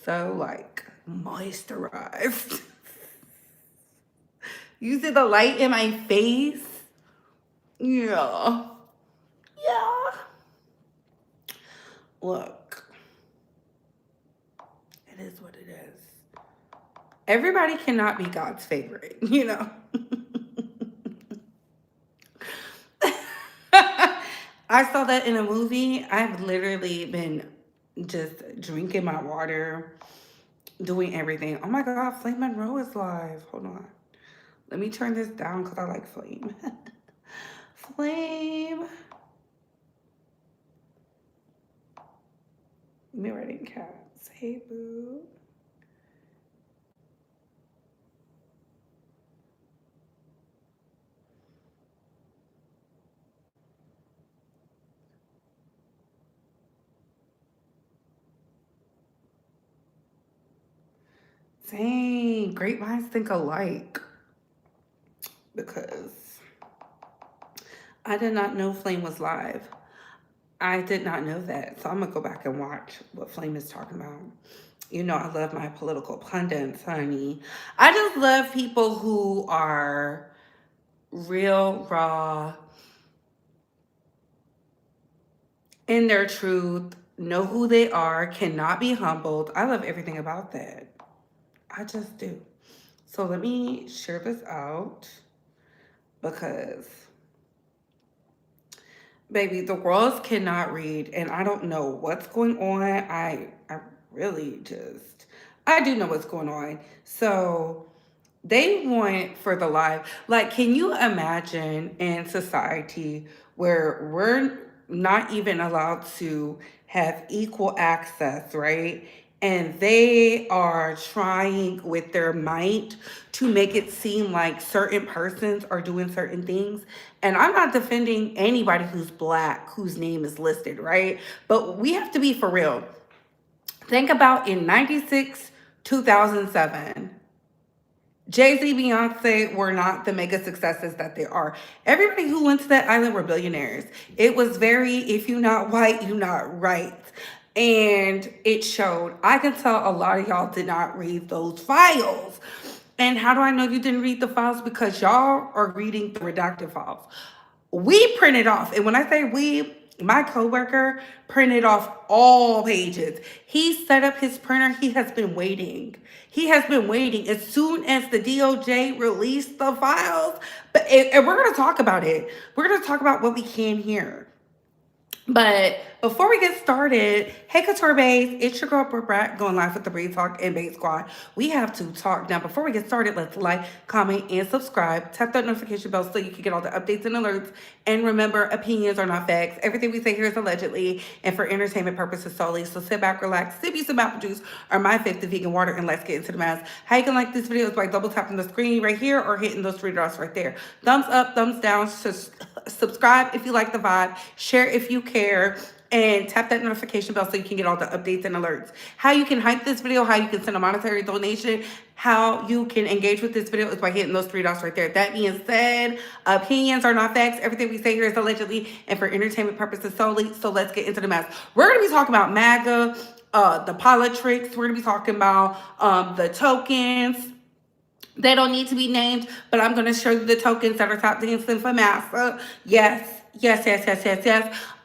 so like moisturized. You see the light in my face? Yeah. Yeah. Look, it is what it is. Everybody cannot be God's favorite, you know? I saw that in a movie. I've literally been just drinking my water, doing everything. Oh my God, Flame Monroe is live. Hold on. Let me turn this down because I like Flame. Flame. Mirror and cats. Hey, boo. Dang, great minds think alike. Because I did not know Flame was live. I did not know that. So I'm going to go back and watch what Flame is talking about. You know, I love my political pundits, honey. I just love people who are real, raw, in their truth, know who they are, cannot be humbled. I love everything about that. I just do. So let me share this out because, baby, the girls cannot read and I don't know what's going on. I really just, I do know what's going on. So they want for the live, like, can you imagine in society where we're not even allowed to have equal access, right? And they are trying with their might to make it seem like certain persons are doing certain things. And I'm not defending anybody who's black, whose name is listed, right? But we have to be for real. Think about in 96, 2007. Jay-Z, Beyonce were not the mega successes that they are. Everybody who went to that island were billionaires. It was very, if you're not white, you're not right. And it showed. I can tell a lot of y'all did not read those files. And how do I know you didn't read the files? Because y'all are reading the redacted files. We printed off, and when I say we, my coworker printed off all pages. He set up his printer. He has been waiting. He has been waiting as soon as the DOJ released the files. But and we're going to talk about it. We're going to talk about what we can hear. But before we get started, hey Couture Bays, it's your girl Brett going live with the Breed Talk and Bait Squad. We have to talk now. Before we get started, let's like, comment, and subscribe. Tap that notification bell so you can get all the updates and alerts. And remember, opinions are not facts. Everything we say here is allegedly and for entertainment purposes solely. So sit back, relax, sip you some apple juice or my fifth of vegan water, and let's get into the mess. How you can like this video is by double tapping the screen right here or hitting those three dots right there. Thumbs up, thumbs down. Subscribe if you like the vibe. Share if you care. And tap that notification bell so you can get all the updates and alerts. How you can hype this video, how you can send a monetary donation, how you can engage with this video is by hitting those three dots right there. That being said, opinions are not facts. Everything we say here is allegedly and for entertainment purposes solely. So let's get into the mess. We're going to be talking about MAGA, the politics. We're going to be talking about the tokens. They don't need to be named, but I'm going to show you the tokens that are top dancing for massa. Yes.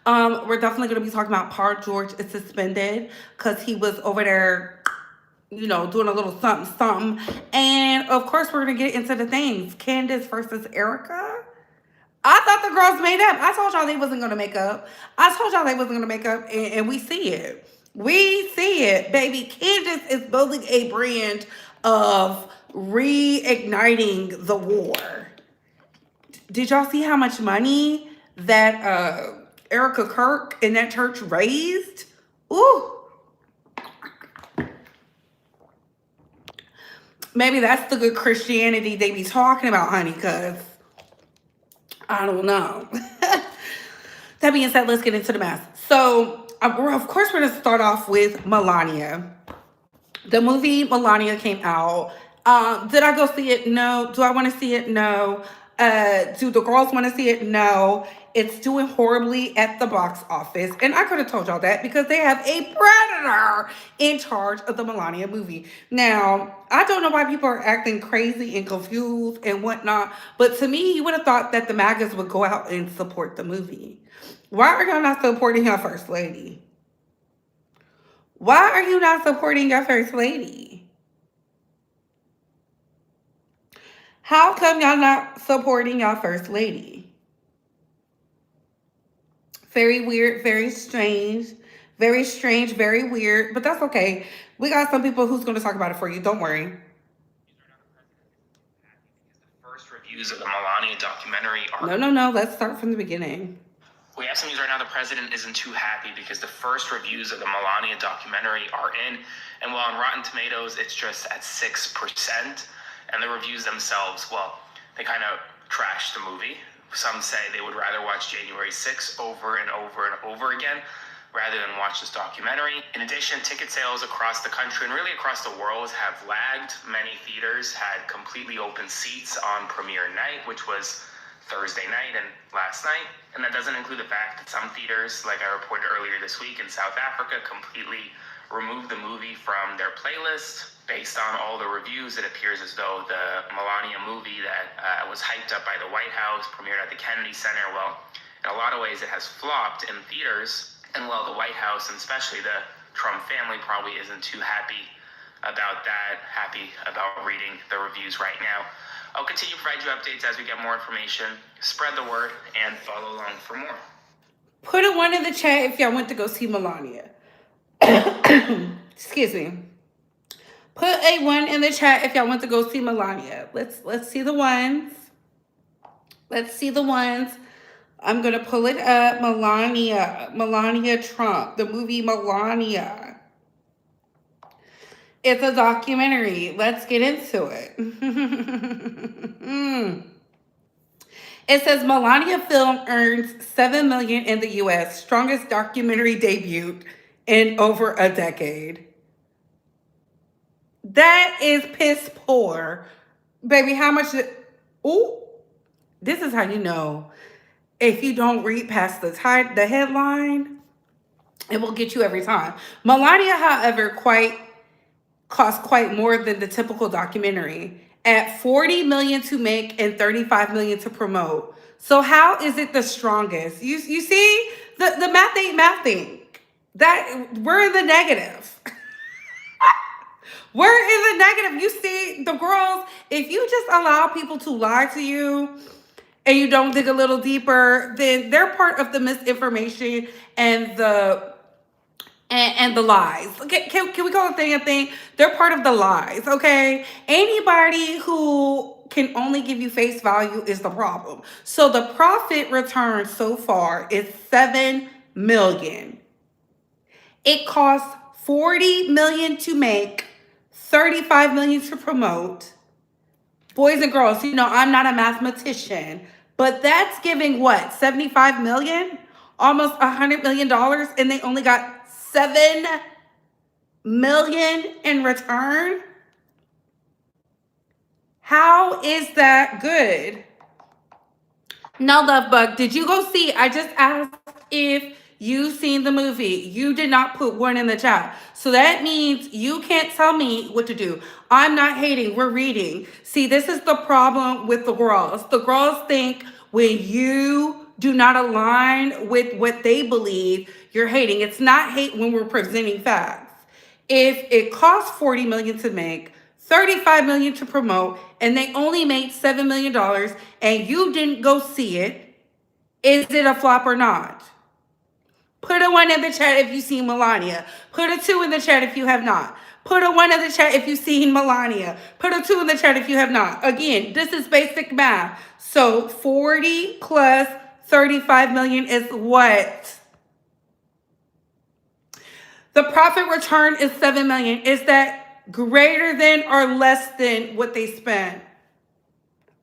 We're definitely going to be talking about Paul George is suspended because he was over there, you know, doing a little something. And of course, we're going to get into the things. Candace versus Erika. I thought the girls made up. I told y'all they wasn't going to make up. And we see it. We see it, baby. Candace is building a brand of reigniting the war. Did y'all see how much money that Erika Kirk and that church raised? Ooh. Maybe that's the good Christianity they be talking about, honey, because I don't know. That being said, let's get into the mess. So, of course, we're going to start off with Melania. The movie Melania came out. Did I go see it? No. Do I want to see it? No. Do the girls want to see it? No. It's doing horribly at the box office. And I could have told y'all that because they have a predator in charge of the Melania movie. Now, I don't know why people are acting crazy and confused and whatnot, but to me, you would have thought that the MAGAs would go out and support the movie. Why are y'all not supporting your first lady? Why are you not supporting your first lady? How come y'all not supporting your first lady? Very weird, very strange, very weird, but that's okay. We got some people who's going to talk about it for you. Don't worry. First reviews of the Melania documentary are... No. Let's start from the beginning. We have some news right now. The president isn't too happy because the first reviews of the Melania documentary are in, and while on Rotten Tomatoes it's just at 6%, and the reviews themselves, well, they kind of trashed the movie. Some say they would rather watch January 6th over and over and over again rather than watch this documentary. In addition, ticket sales across the country and really across the world have lagged. Many theaters had completely open seats on premiere night, which was Thursday night and last night. And that doesn't include the fact that some theaters, like I reported earlier this week in South Africa, completely removed the movie from their playlist. Based on all the reviews, it appears as though the Melania movie that was hyped up by the White House, premiered at the Kennedy Center, well, in a lot of ways it has flopped in theaters. And well, the White House, and especially the Trump family, probably isn't too happy about that, happy about reading the reviews right now. I'll continue to provide you updates as we get more information. Spread the word and follow along for more. Put a 1 in the chat if y'all went to go see Melania. Excuse me. Put a 1 in the chat if y'all went to go see Melania. Let's see the ones. Let's see the ones. I'm gonna pull it up. Melania Trump, the movie Melania. It's a documentary. Let's get into it. It says Melania film earns $7 million in the U.S., strongest documentary debut in over a decade. That is piss poor. Baby, how much... Ooh, this is how you know. If you don't read past the headline, it will get you every time. Melania, however, cost quite more than the typical documentary, at $40 million to make and $35 million to promote. So how is it the strongest? You see, the math ain't mathing. That we're in the negative. We're in the negative. You see, the girls, if you just allow people to lie to you and you don't dig a little deeper, then they're part of the misinformation and the lies. Can we call it a thing? They're part of the lies, okay? Anybody who can only give you face value is the problem. So the profit return so far is $7 million. It costs $40 million to make, $35 million to promote. Boys and girls, you know, I'm not a mathematician, but that's giving what? $75 million? Almost $100 million, and they only got $7 million in return? How is that good? Now, Love Bug, did you go see? I just asked if you seen the movie. You did not put 1 in the chat. So that means you can't tell me what to do. I'm not hating. We're reading. See, this is the problem with the girls. The girls think when you do not align with what they believe, you're hating. It's not hate when we're presenting facts. If it costs $40 million to make, $35 million to promote, and they only made $7 million, and you didn't go see it, is it a flop or not? Put a 1 in the chat if you've seen Melania. Put a 2 in the chat if you have not. Put a 1 in the chat if you've seen Melania. Put a 2 in the chat if you have not. Again, this is basic math. So 40 plus 35 million is what? The profit return is 7 million. Is that greater than or less than what they spent?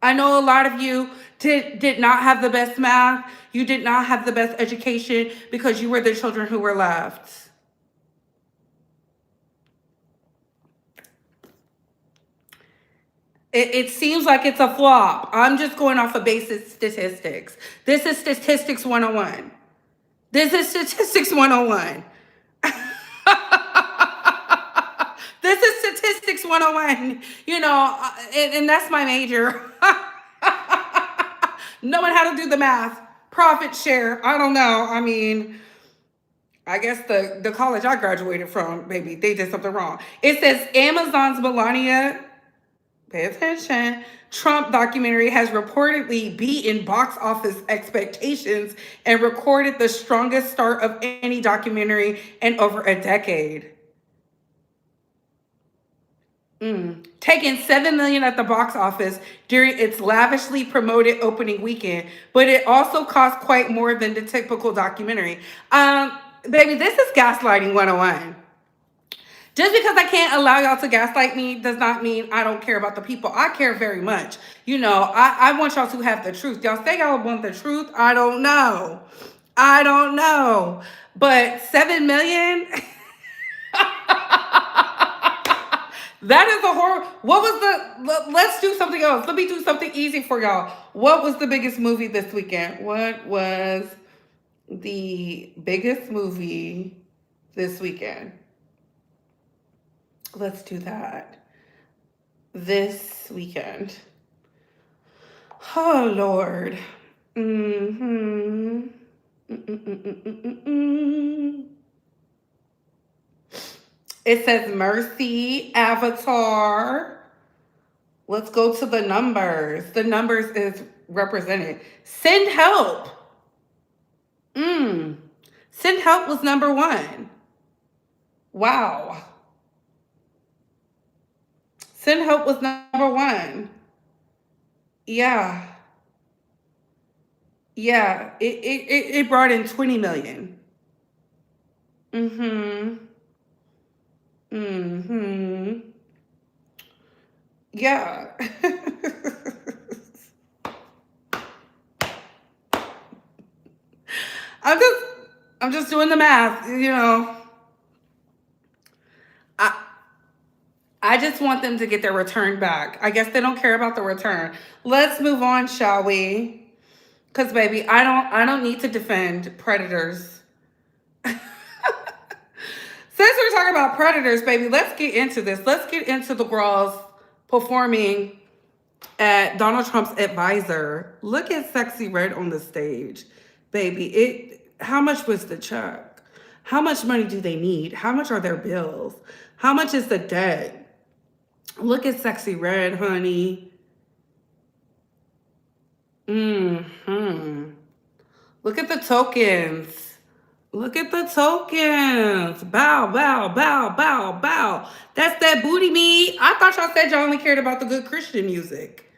I know a lot of you did not have the best math. You did not have the best education because you were the children who were left. It seems like it's a flop. I'm just going off of basic statistics. This is statistics 101. This is statistics 101. This is statistics 101. And that's my major. Knowing how to do the math, profit share. I don't know. I mean, I guess the college I graduated from, maybe they did something wrong. It says Amazon's Melania, pay attention, Trump documentary has reportedly beaten box office expectations and recorded the strongest start of any documentary in over a decade. Taking 7 million at the box office during its lavishly promoted opening weekend, but it also cost quite more than the typical documentary. Baby, this is gaslighting 101. Just because I can't allow y'all to gaslight me does not mean I don't care about the people. I care very much. I want y'all to have the truth. Y'all say y'all want the truth. I don't know. But 7 million? That is a horror. What was let's do something else. Let me do something easy for y'all. What was the biggest movie this weekend? What was the biggest movie this weekend? Let's do that. This weekend. Oh, Lord. It says Mercy, Avatar. Let's go to the numbers. The numbers is represented. Send Help. Send Help was number 1. Wow. Send Help was number 1. Yeah. It brought in 20 million. Yeah. I'm just doing the math, I just want them to get their return back. I guess they don't care about the return. Let's move on, shall we? Cause baby, I don't need to defend predators. Since we're talking about predators, baby, let's get into this. Let's get into the girls performing at Donald Trump's advisor. Look at Sexy Red on the stage. Baby, how much was the check? How much money do they need? How much are their bills? How much is the debt? Look at Sexy Red, honey. Look at the tokens. Look at the tokens. Bow, bow, bow, bow, bow. That's that booty meat. I thought y'all said y'all only cared about the good Christian music.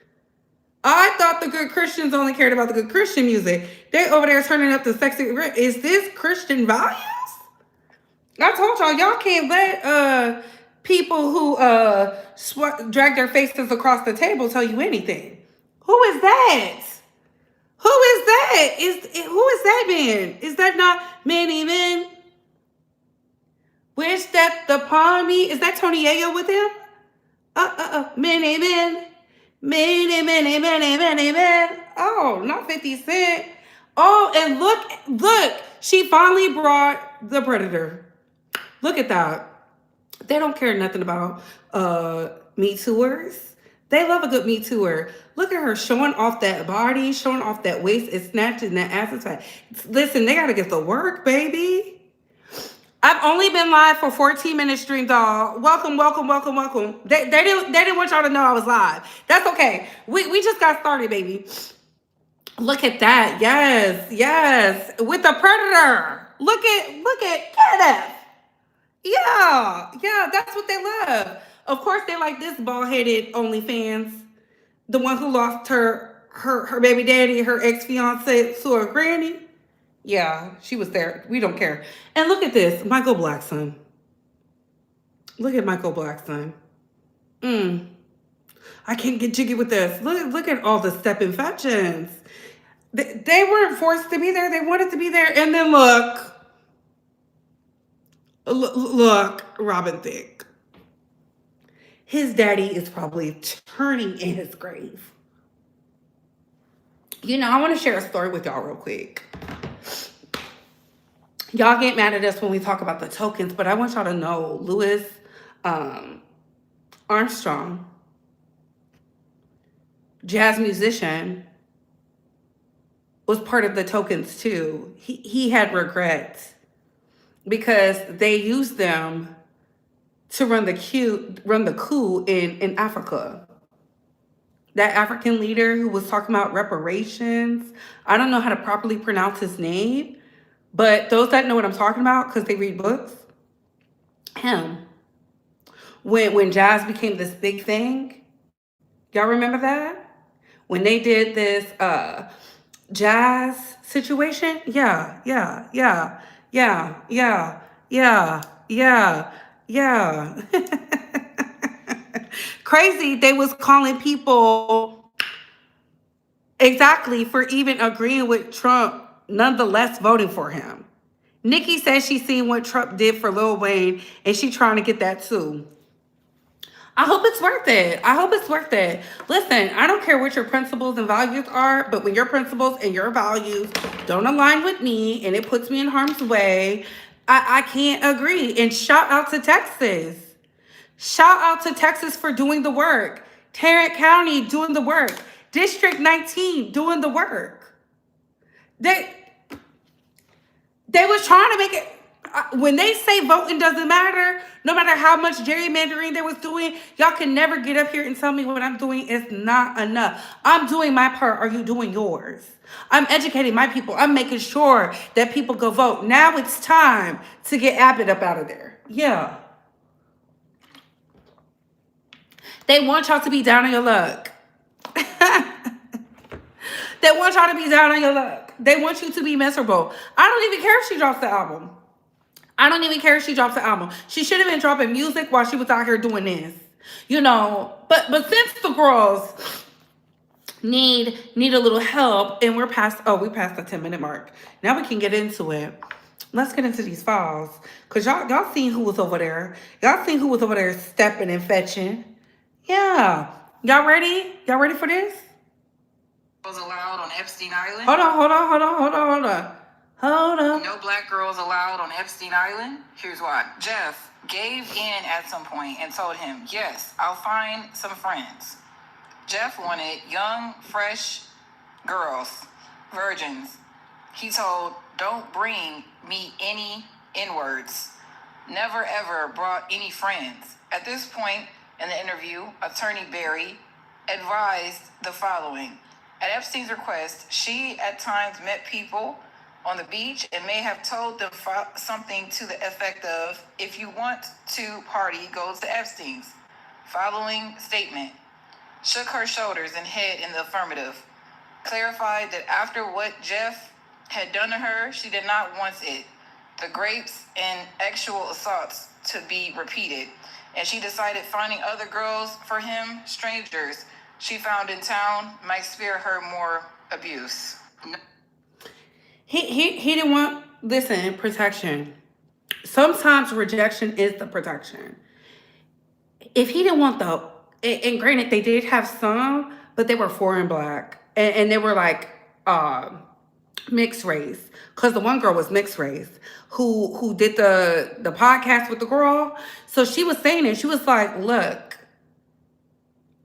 I thought the good Christians only cared about the good Christian music. They over there turning up the Sexy Red. Is this Christian values? I told y'all can't let people who drag their faces across the table tell you anything. Who is that? Who is that? Who is that man? Is that not Manny Man? Wish that upon me. Is that Tony Yayo with him? Manny Man. Man. Oh, not 50 Cent. Oh, and look. She finally brought the Predator. Look at that. They don't care nothing about Me Tooers. They love a good Me Tooer. Look at her showing off that body, showing off that waist, and snatching that ass. Listen, they got to get the work, baby. I've only been live for 14 minutes, Dream Doll. Welcome. They didn't want y'all to know I was live. That's okay. We just got started, baby. Look at that. Yes. With the Predator. Look at Candace. Yeah, that's what they love. Of course, they like this bald-headed OnlyFans. The one who lost her baby daddy, her ex-fiance, to her granny. Yeah, she was there. We don't care. And look at this, Michael Blackson. Look at Michael Blackson. I can't get jiggy with this. Look at all the step infections. They weren't forced to be there. They wanted to be there. And then look, Robin Thicke. his daddy is probably turning in his grave. I want to share a story with y'all real quick. Y'all get mad at us when we talk about the tokens, but I want y'all to know Louis um, Armstrong, jazz musician, was part of the tokens too. He had regrets because they used them to run the coup in Africa. That African leader who was talking about reparations. I don't know how to properly pronounce his name, but those that know what I'm talking about because they read books, him. When jazz became this big thing, y'all remember that? When they did this jazz situation? Yeah, yeah, yeah, yeah, yeah, yeah, yeah, yeah. Crazy, they was calling people exactly for even agreeing with Trump, nonetheless voting for him. Nikki says she seen what Trump did for Lil Wayne and she trying to get that too. I hope it's worth it. I hope it's worth it. Listen, I don't care what your principles and values are, but when your principles and your values don't align with me and it puts me in harm's way, I can't agree. And shout out to Texas. Shout out to Texas for doing the work. Tarrant County doing the work. District 19 doing the work. They was trying to make it. When they say voting doesn't matter, no matter how much gerrymandering they was doing, y'all can never get up here and tell me what I'm doing is not enough. I'm doing my part. Are you doing yours? I'm educating my people. I'm making sure that people go vote. Now it's time to get Abbott up out of there. Yeah. They want y'all to be down on your luck. They want y'all to be down on your luck. They want you to be miserable. I don't even care if she drops the album. I don't even care if she drops the album. She should have been dropping music while she was out here doing this. But since the girls need a little help and we passed the 10-minute mark. Now we can get into it. Let's get into these files. Cause y'all seen who was over there. Y'all seen who was over there stepping and fetching. Yeah. Y'all ready? Y'all ready for this? Was allowed on Epstein Island. Hold on. No black girls allowed on Epstein Island. Here's why. Jeff gave in at some point and told him, yes, I'll find some friends. Jeff wanted young, fresh girls, virgins. He told, don't bring me any N-words. Never ever brought any friends. At this point in the interview, Attorney Barry advised the following. At Epstein's request, she at times met people on the beach and may have told them something to the effect of, if you want to party, go to Epstein's. Following statement, shook her shoulders and head in the affirmative, clarified that after what Jeff had done to her, she did not want the grapes and actual assaults to be repeated, and she decided finding other girls for him, strangers she found in town, might spare her more abuse. He didn't want, listen, protection. Sometimes rejection is the protection. If he didn't want and granted, they did have some, but they were foreign black. And they were like mixed race. Because the one girl was mixed race who did the podcast with the girl. So she was saying it. She was like, look,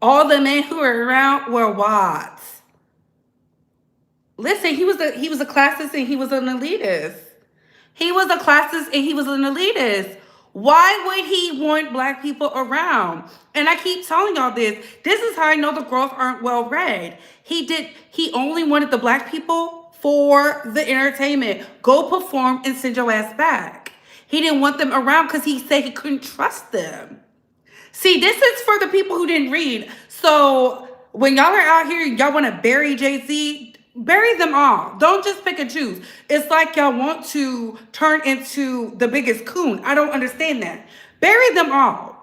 all the men who were around were whites. Listen, he was a classist and he was an elitist. He was a classist and he was an elitist. Why would he want black people around? And I keep telling y'all this. This is how I know the girls aren't well read. He only wanted the black people for the entertainment. Go perform and send your ass back. He didn't want them around because he said he couldn't trust them. See, this is for the people who didn't read. So when y'all are out here, y'all want to bury Jay-Z, bury them all. Don't just pick and choose. It's like y'all want to turn into the biggest coon. I don't understand that. Bury them all.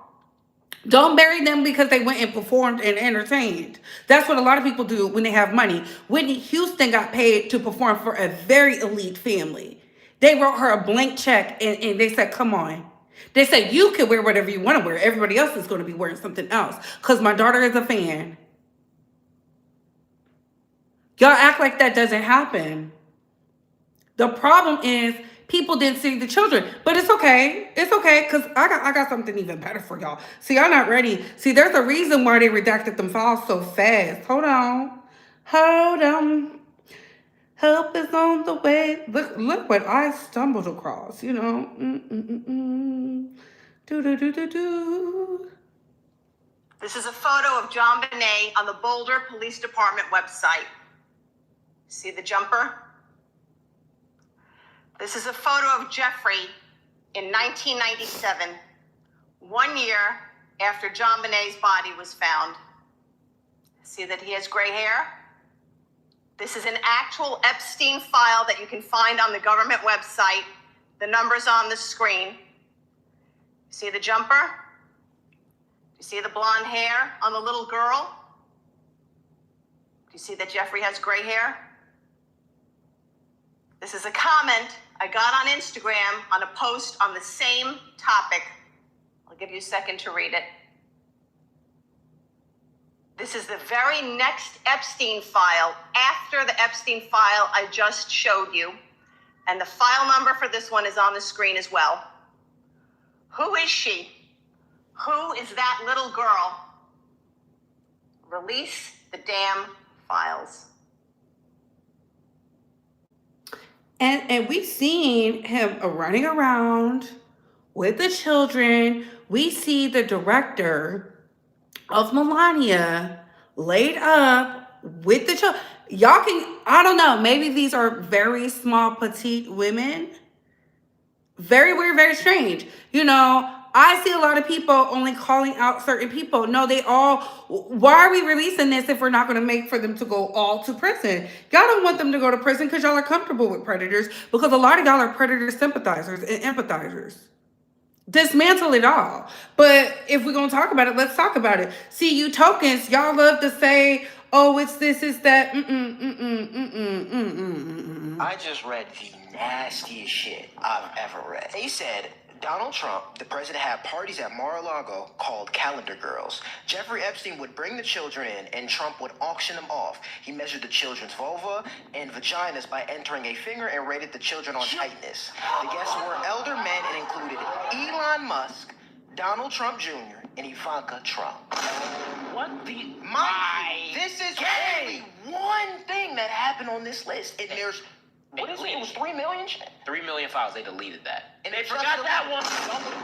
Don't bury them because they went and performed and entertained. That's what a lot of people do when they have money. Whitney Houston got paid to perform for a very elite family. They wrote her a blank check and they said, come on. They say you can wear whatever you want to wear. Everybody else is going to be wearing something else. Because my daughter is a fan. Y'all act like that doesn't happen. The problem is people didn't see the children. But it's okay. It's okay. Because I got something even better for y'all. See, y'all not ready. See, there's a reason why they redacted them files so fast. Hold on. Hold on. Help is on the way. Look what I stumbled across, you know. Do do do do do. This is a photo of John Bonet on the Boulder Police Department website. See the jumper? This is a photo of Jeffrey in 1997, 1 year after John Bonet's body was found. See that he has gray hair? This is an actual Epstein file that you can find on the government website. The number's on the screen. See the jumper? Do you see the blonde hair on the little girl? Do you see that Jeffrey has gray hair? This is a comment I got on Instagram on a post on the same topic. I'll give you a second to read it. This is the very next Epstein file after the Epstein file I just showed you. And the file number for this one is on the screen as well. Who is she? Who is that little girl? Release the damn files. And we've seen him running around with the children. We see the director of Melania laid up with the children. Y'all can, I don't know, maybe these are very small, petite women. Very weird, very strange. You know, I see a lot of people only calling out certain people. No, they all, why are we releasing this if we're not going to make for them to go all to prison? Y'all don't want them to go to prison because y'all are comfortable with predators, because a lot of y'all are predator sympathizers and empathizers. Dismantle it all. But if we're going to talk about it, let's talk about it. See, you tokens, y'all love to say, oh, it's this, it's that. I just read the nastiest shit I've ever read. They said Donald Trump, the president, had parties at Mar-a-Lago called Calendar Girls. Jeffrey Epstein would bring the children in, and Trump would auction them off. He measured the children's vulva and vaginas by entering a finger and rated the children on tightness. The guests were elder men and included Elon Musk, Donald Trump Jr., and Ivanka Trump. What the? This is only one thing that happened on this list, and there's, what is it? It was 3 million? 3 million files. They deleted that. And they forgot that one.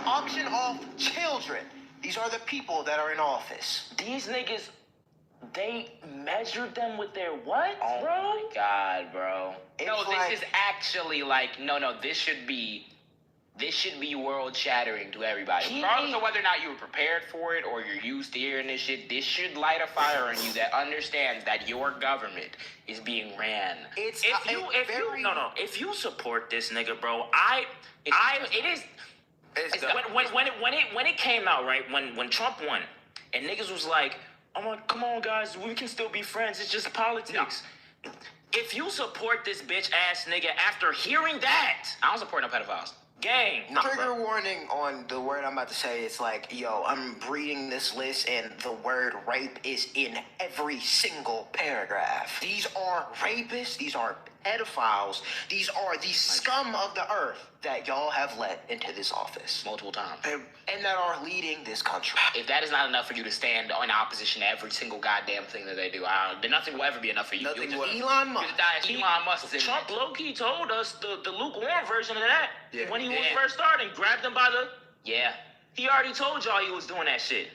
Auction off children. These are the people that are in office. These niggas, they measured them with their what, Oh bro? my God, bro. No, like- this is actually like, no, this should be world shattering to everybody. Regardless of whether or not you were prepared for it or you're used to hearing this shit, this should light a fire on you that understands that your government is being ran. It's If you support this nigga, bro, when it came out, right, when Trump won, and niggas was like, oh my, come on guys, we can still be friends, it's just politics. No. If you support this bitch ass nigga after hearing that, I don't support no pedophiles. Gang. Trigger warning on the word I'm about to say. It's like, yo, I'm reading this list and the word rape is in every single paragraph. These are rapists. These are pedophiles. These are the scum of the earth that y'all have let into this office. Multiple times. And that are leading this country. If that is not enough for you to stand in opposition to every single goddamn thing that they do, then nothing will ever be enough for you. Nothing will. Elon Musk. Elon Musk. Trump low-key told us the lukewarm version of that when he was first starting. Grabbed him by the... Yeah. He already told y'all he was doing that shit.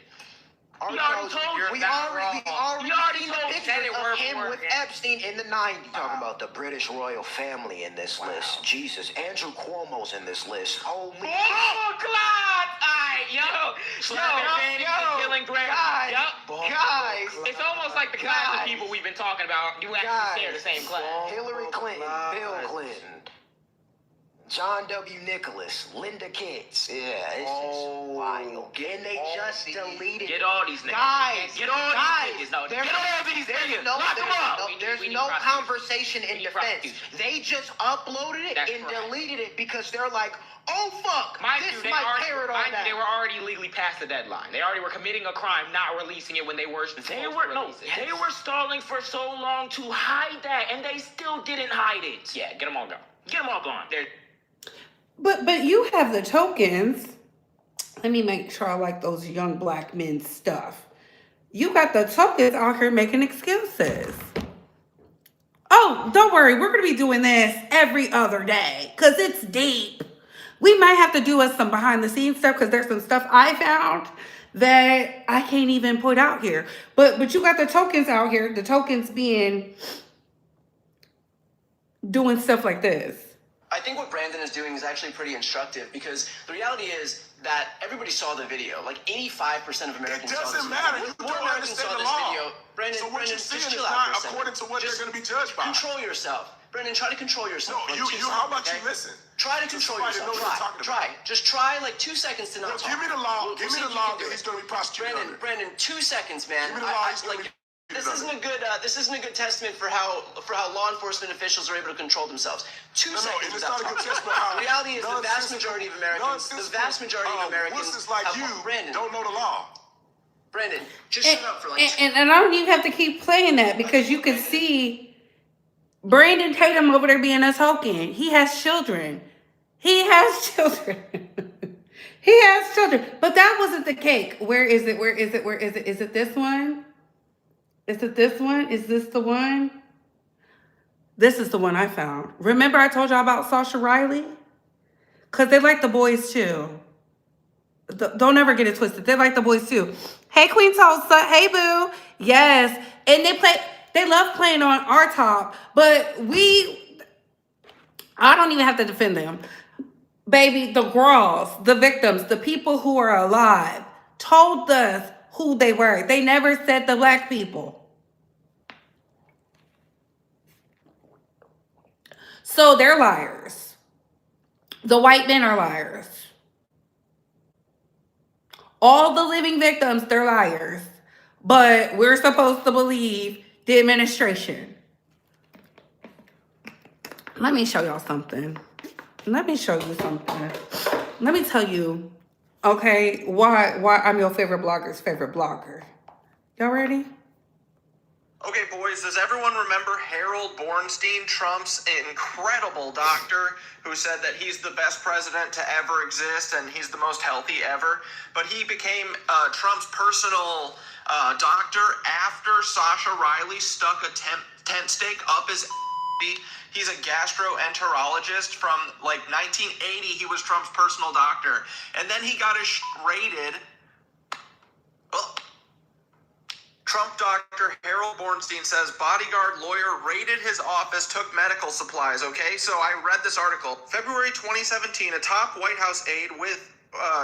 We already told pictures of him with Epstein in the 90s. Talking about the British royal family in this list. Jesus, Andrew Cuomo's in this list. Holy shit. Oh, God! Killing Grant. Guys. It's almost like the class of people we've been talking about. You actually share the same class. Hillary Clinton, Bill Clinton. John W. Nicholas, Linda Kitts. Yeah, it's just wild. And they just deleted. Get all these niggas. Guys, get all these niggas. No, get all these niggas. Lock them up. There's We need no prosecution. conversation in We need defense. prosecution. They just uploaded it That's and correct. deleted it because they're like, oh fuck, this might parrot on that. They were already legally past the deadline. They already were committing a crime, not releasing it when they were supposed to release it. They were stalling for so long to hide that, and they still didn't hide it. Yeah, get them all gone. Get them all gone. But you have the tokens. Let me make sure I like those young black men stuff. You got the tokens out here making excuses. Oh, don't worry. We're going to be doing this every other day because it's deep. We might have to do us some behind the scenes stuff because there's some stuff I found that I can't even put out here. But you got the tokens out here. The tokens being doing stuff like this. I think what Brandon is doing is actually pretty instructive because the reality is that everybody saw the video. Like 85% of Americans saw this video. It doesn't matter. You More don't Americans understand saw the this law. video. Brandon, So what you're just saying is chill out not for a second. according to what Just they're going to be judged by. Control yourself. Brandon, try to control yourself. No, for like 2 how about seconds, you listen? Try to Just control somebody yourself. know what you're talking Try. about. Just try like 2 seconds to not No, talk. give me the law. We'll Give me see the if you law can do that he's it. going to be prosecuted under. Brandon, 2 seconds, man. Give me the law he's going to be This isn't a good. This isn't a good testament for how law enforcement officials are able to control themselves. 2 No, seconds. it's without not a good talking. testament how The reality is the vast nonsensical- majority of Americans. The vast majority of Americans wusses like have, you Brandon, don't know the law. Brandon, just shut up for like. And I don't even have to keep playing that because you can see Brandon Tatum over there being a token. He has children. He has children. He has children. But that wasn't the cake. Where is it? Where is it? Where is it? Is it this one? Is it this one? Is this the one? This is the one I found. Remember I told y'all about Sasha Riley? Because they like the boys too. Don't ever get it twisted. They like the boys too. Hey, Queen Tulsa. Hey, boo. Yes. And they love playing on our top, but I don't even have to defend them. Baby, the girls, the victims, the people who are alive told us who they were. They never said the black people. So they're liars. The white men are liars. All the living victims, they're liars. But we're supposed to believe the administration. Let me show y'all something. Let me show you something. Let me tell you, okay, why I'm your favorite blogger's favorite blogger. Y'all ready? Okay, boys, does everyone remember Harold Bornstein, Trump's incredible doctor, who said that he's the best president to ever exist and he's the most healthy ever? But he became Trump's personal doctor after Sasha Riley stuck a tent stake up his He's a gastroenterologist from like 1980. He was Trump's personal doctor. And then he got his raided. Trump doctor Harold Bornstein says bodyguard lawyer raided his office, took medical supplies. Okay, so I read this article. February 2017, a top White House aide with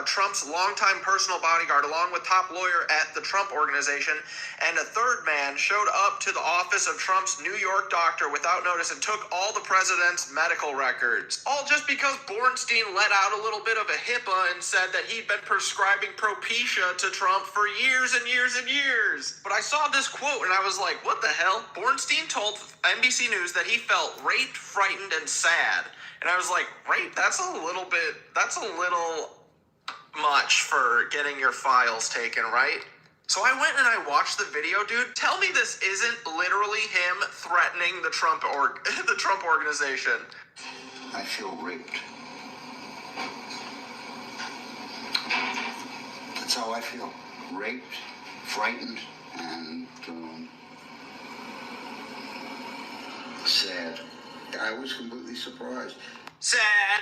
Trump's longtime personal bodyguard, along with top lawyer at the Trump Organization, and a third man showed up to the office of Trump's New York doctor without notice and took all the president's medical records. All just because Bornstein let out a little bit of a HIPAA and said that he'd been prescribing Propecia to Trump for years and years and years. But I saw this quote and I was like, what the hell? Bornstein told NBC News that he felt raped, frightened, and sad. And I was like, rape? That's a little much for getting your files taken, right? So I went and I watched the video, dude. Tell me this isn't literally him threatening the Trump organization. I feel raped. That's how I feel. Raped, frightened, and sad. I was completely surprised. Sad.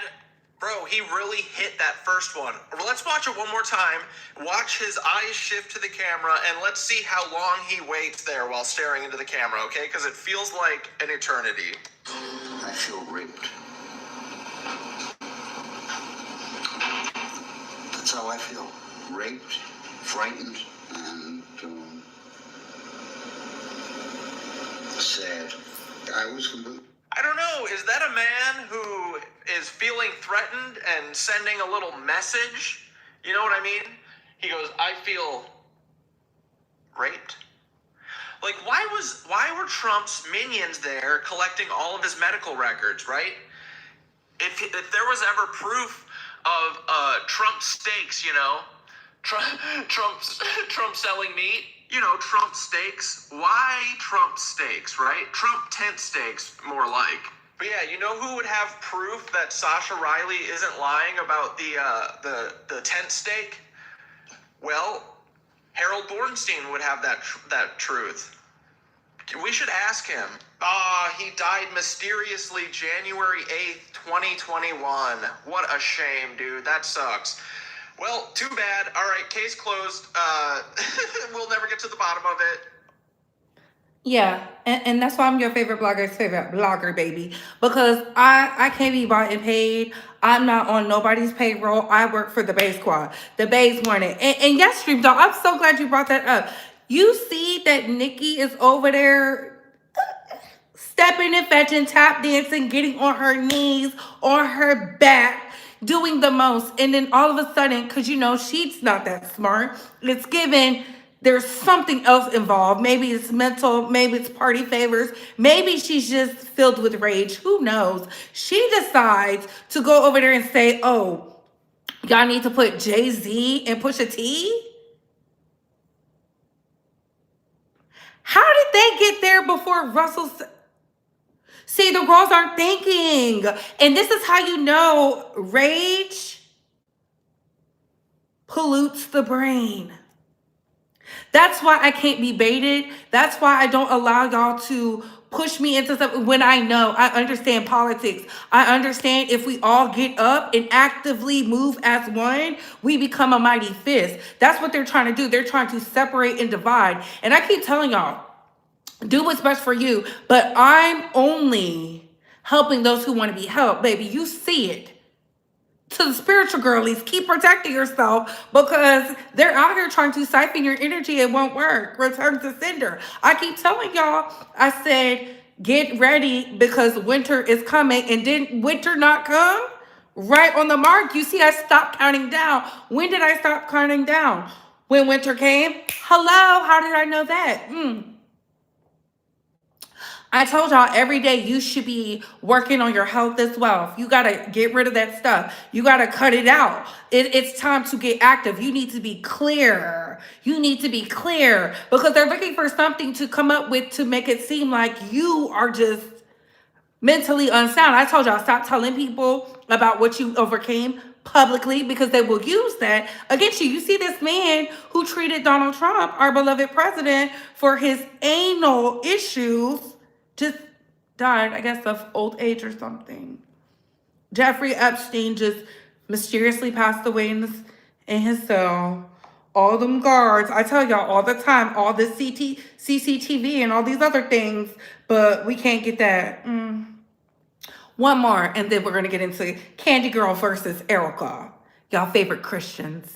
Bro, he really hit that first one. Let's watch it one more time. Watch his eyes shift to the camera, and let's see how long he waits there while staring into the camera, okay? Because it feels like an eternity. I feel raped. That's how I feel. Raped, frightened, and sad. I was completely... I don't know. Is that a man who is feeling threatened and sending a little message. You know what I mean? He goes, I feel raped. Like, why were Trump's minions there collecting all of his medical records, right? If there was ever proof of Trump steaks, you know, Trump selling meat, you know, Trump steaks. Why Trump steaks, right? Trump tent steaks, more like. But yeah, you know who would have proof that Sasha Riley isn't lying about the tent steak? Well, Harold Bornstein would have that truth. We should ask him. He died mysteriously January 8th, 2021. What a shame, dude. That sucks. Well, too bad. All right, case closed. We'll never get to the bottom of it. Yeah, and that's why I'm your favorite blogger's favorite blogger, baby. Because I can't be bought and paid. I'm not on nobody's payroll. I work for the Bay Squad. The Bay's wanted. And yes, Stream Dog, I'm so glad you brought that up. You see that Nikki is over there stepping and fetching, tap dancing, getting on her knees, on her back, doing the most. And then all of a sudden, because you know she's not that smart, it's given there's something else involved. Maybe it's mental, maybe it's party favors, maybe she's just filled with rage. Who knows? She decides to go over there and say, oh, y'all need to put Jay-Z and Pusha T? How did they get there before Russell? See, the girls aren't thinking. And this is how you know rage pollutes the brain. That's why I can't be baited. That's why I don't allow y'all to push me into something when I know. I understand politics. I understand if we all get up and actively move as one, we become a mighty fist. That's what they're trying to do. They're trying to separate and divide. And I keep telling y'all, do what's best for you. But I'm only helping those who want to be helped, baby. You see it. To the spiritual girlies, keep protecting yourself because they're out here trying to siphon your energy. It won't work. Return to sender. I keep telling y'all, I said, get ready because winter is coming. And didn't winter not come? Right on the mark. You see, I stopped counting down. When did I stop counting down? When winter came? Hello, how did I know that? I told y'all every day you should be working on your health as well. You got to get rid of that stuff. You got to cut it out. It's time to get active. You need to be clear. You need to be clear because they're looking for something to come up with to make it seem like you are just mentally unsound. I told y'all stop telling people about what you overcame publicly because they will use that against you. You see this man who treated Donald Trump, our beloved president, for his anal issues, just died, I guess, of old age or something. Jeffrey Epstein just mysteriously passed away in his cell. All them guards, I tell y'all all the time, all the CCTV and all these other things, but we can't get that. One more, and then we're going to get into Candy Girl versus Erika, y'all favorite Christians.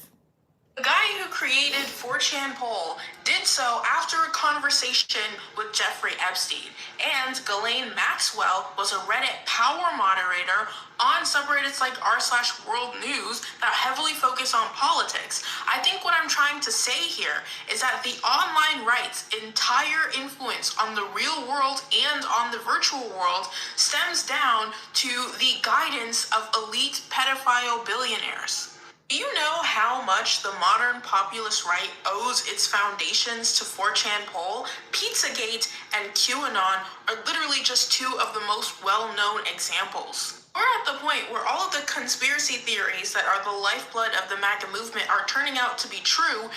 The guy who created 4chan Poll did so after a conversation with Jeffrey Epstein. And Ghislaine Maxwell was a Reddit power moderator on subreddits like r/World News that heavily focus on politics. I think what I'm trying to say here is that the online right's entire influence on the real world and on the virtual world stems down to the guidance of elite pedophile billionaires. Do you know how much the modern populist right owes its foundations to 4chan Poll? Pizzagate and QAnon are literally just two of the most well-known examples. We're at the point where all of the conspiracy theories that are the lifeblood of the MAGA movement are turning out to be true,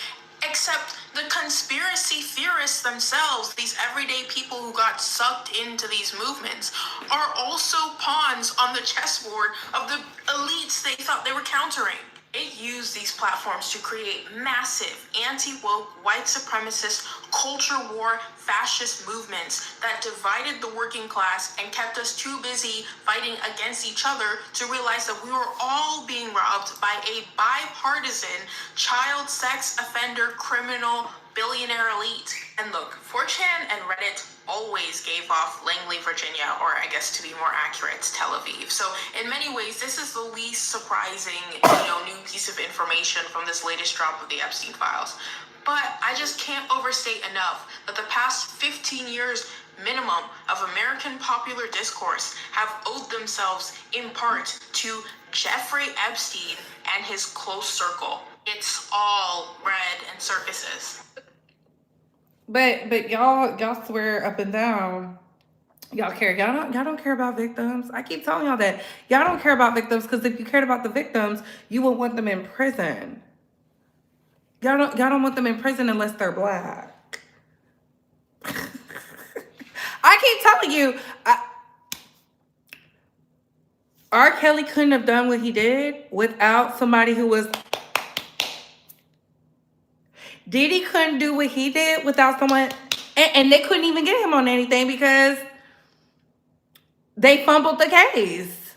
except the conspiracy theorists themselves, these everyday people who got sucked into these movements, are also pawns on the chessboard of the elites they thought they were countering. They use these platforms to create massive anti-woke, white supremacist, culture war, fascist movements that divided the working class and kept us too busy fighting against each other to realize that we were all being robbed by a bipartisan child sex offender criminal billionaire elite. And look, 4chan and Reddit always gave off Langley, Virginia, or I guess to be more accurate, Tel Aviv. So in many ways, this is the least surprising, new piece of information from this latest drop of the Epstein files. But I just can't overstate enough that the past 15 years minimum of American popular discourse have owed themselves in part to Jeffrey Epstein and his close circle. It's all red and circuses. But y'all swear up and down. Y'all care. Y'all don't care about victims. I keep telling y'all that. Y'all don't care about victims because if you cared about the victims, you would want them in prison. Y'all don't want them in prison unless they're black. I keep telling you, R. Kelly couldn't have done what he did without somebody who was... Diddy couldn't do what he did without someone... And they couldn't even get him on anything because they fumbled the case.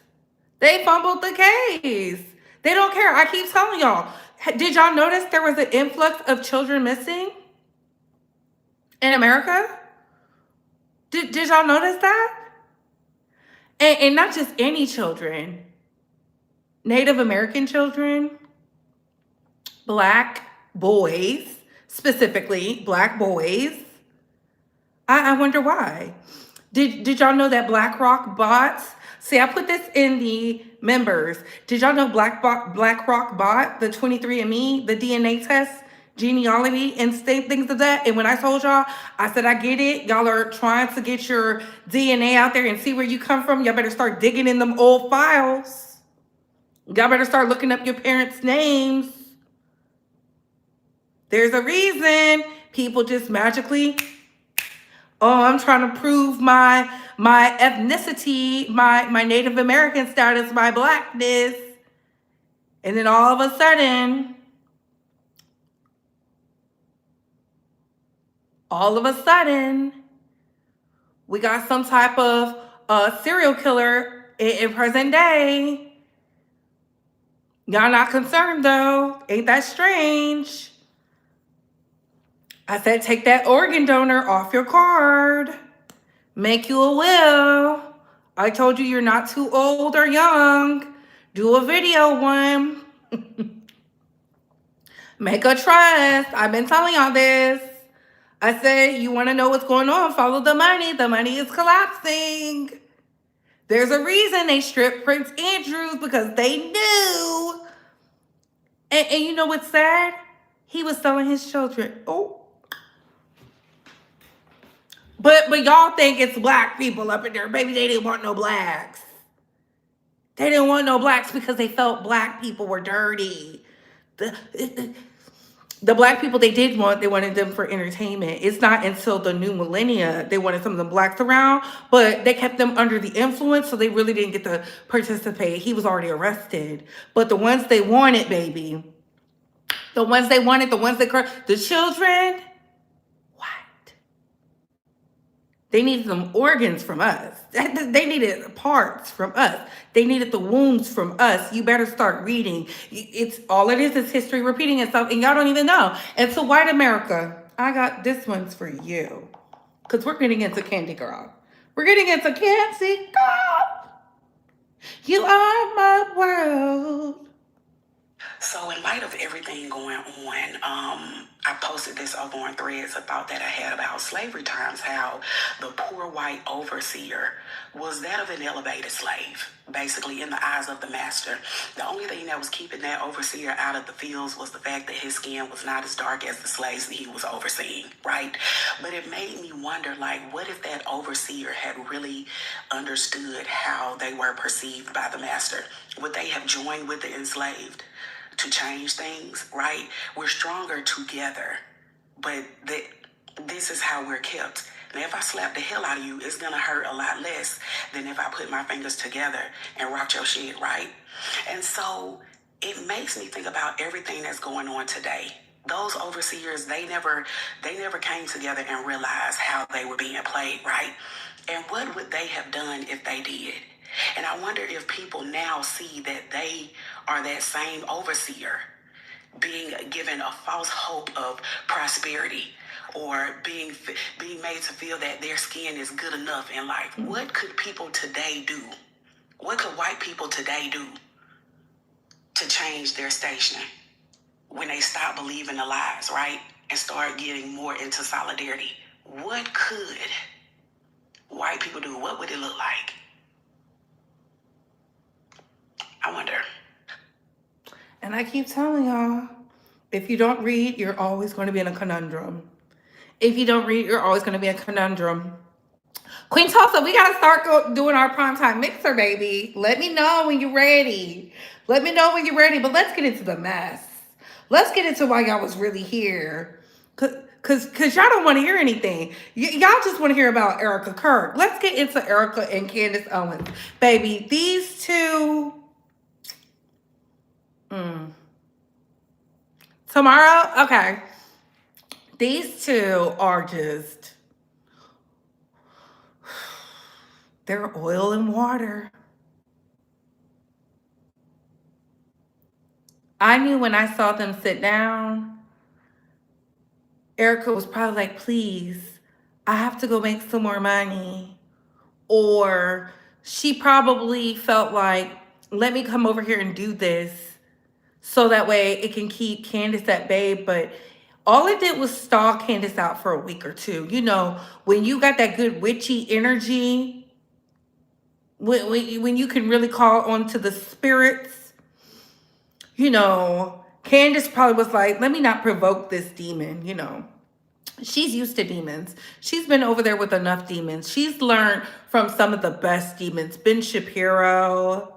They fumbled the case. They don't care. I keep telling y'all. Did y'all notice there was an influx of children missing in America? Did y'all notice that? And not just any children. Native American children. Black boys. Specifically, black boys. I wonder why. Did y'all know that BlackRock bots? See, I put this in the members. Did y'all know BlackRock bot the 23andMe, the DNA test, genealogy, and things of that? And when I told y'all, I said, I get it. Y'all are trying to get your DNA out there and see where you come from. Y'all better start digging in them old files. Y'all better start looking up your parents' names. There's a reason people just magically... Oh, I'm trying to prove my ethnicity, my Native American status, my blackness. And then all of a sudden, we got some type of serial killer in present day. Y'all not concerned though. Ain't that strange? I said, take that organ donor off your card. Make you a will. I told you you're not too old or young. Do a video one. Make a trust. I've been telling y'all this. I said, you want to know what's going on? Follow the money. The money is collapsing. There's a reason they stripped Prince Andrews because they knew. And you know what's sad? He was selling his children. Oh. But y'all think it's black people up in there. Baby, they didn't want no blacks. They didn't want no blacks because they felt black people were dirty. The black people they wanted them for entertainment. It's not until the new millennia they wanted some of the blacks around, but they kept them under the influence, so they really didn't get to participate. He was already arrested. But the ones they wanted, baby, the ones they wanted, the children... They needed some organs from us. They needed parts from us. They needed the wounds from us. You better start reading. It's all it is history repeating itself, and y'all don't even know. And so white America, I got this one's for you. Because we're getting into Candy Girl. We're getting into Candy Girl. You are my world. So in light of everything going on, I posted this over on Threads, a thought that I had about slavery times, how the poor white overseer was that of an elevated slave, basically in the eyes of the master. The only thing that was keeping that overseer out of the fields was the fact that his skin was not as dark as the slaves that he was overseeing, right? But it made me wonder, like, what if that overseer had really understood how they were perceived by the master? Would they have joined with the enslaved to change things, right? We're stronger together, but this is how we're kept. Now, if I slap the hell out of you, it's gonna hurt a lot less than if I put my fingers together and rock your shit, right? And so it makes me think about everything that's going on today. Those overseers, they never came together and realized how they were being played, right? And what would they have done if they did? And I wonder if people now see that they are that same overseer being given a false hope of prosperity, or being made to feel that their skin is good enough in life. What could people today do? What could white people today do to change their station when they stop believing the lies, right? And start getting more into solidarity? What could white people do? What would it look like? I wonder. And I keep telling y'all, if you don't read, you're always going to be in a conundrum. If you don't read, you're always going to be in a conundrum. Queen Tulsa, we got to start doing our primetime mixer, baby. Let me know when you're ready. Let me know when you're ready. But let's get into the mess. Let's get into why y'all was really here. Because y'all don't want to hear anything. Y'all just want to hear about Erika Kirk. Let's get into Erika and Candace Owens. Baby, these two... Tomorrow? Okay. These two are just... They're oil and water. I knew when I saw them sit down, Erika was probably like, please, I have to go make some more money. Or she probably felt like, let me come over here and do this so that way it can keep Candace at bay. But all it did was stall Candace out for a week or two. You know, when you got that good witchy energy, when you can really call on to the spirits, you know, Candace probably was like, let me not provoke this demon, you know. She's used to demons. She's been over there with enough demons. She's learned from some of the best demons. Ben Shapiro.